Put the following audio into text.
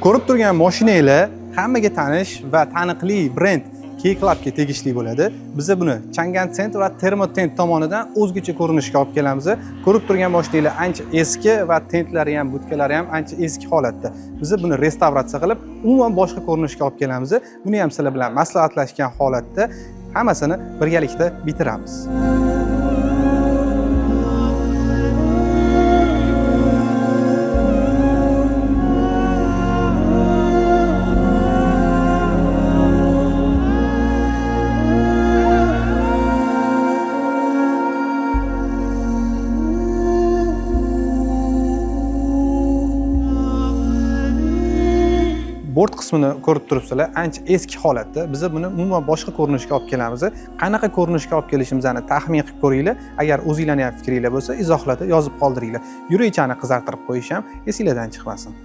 Ko'rib turgan mashinanglar hammaga tanish va taniqli brend K-Clubga tegishli bo'ladi. Biz buni Chang'an Tent va Thermotent tomonidan o'zgacha ko'rinishga olib kelamiz. Ko'rib turgan mashinanglar ancha eski va tentlari ham, budkalari ham ancha eski holatda. Biz buni restavratsiya qilib, umuman boshqa ko'rinishga olib kelamiz. Buni ham sizlar bilan maslahatlashgan holatda hammasini birgalikda bitiramiz. Bort qismini ko'rib turibsizlar, ancha eski holatda. Biz buni umuman boshqa ko'rinishga olib kelamiz. Qanaqa ko'rinishga olib kelishimizni taxmin qilib ko'ringlar. Agar o'zingizlarning ham fikringlar bo'lsa, izohlarda yozib qoldiringlar. Yurakchani qizartirib qo'yish ham esingizdan chiqmasin.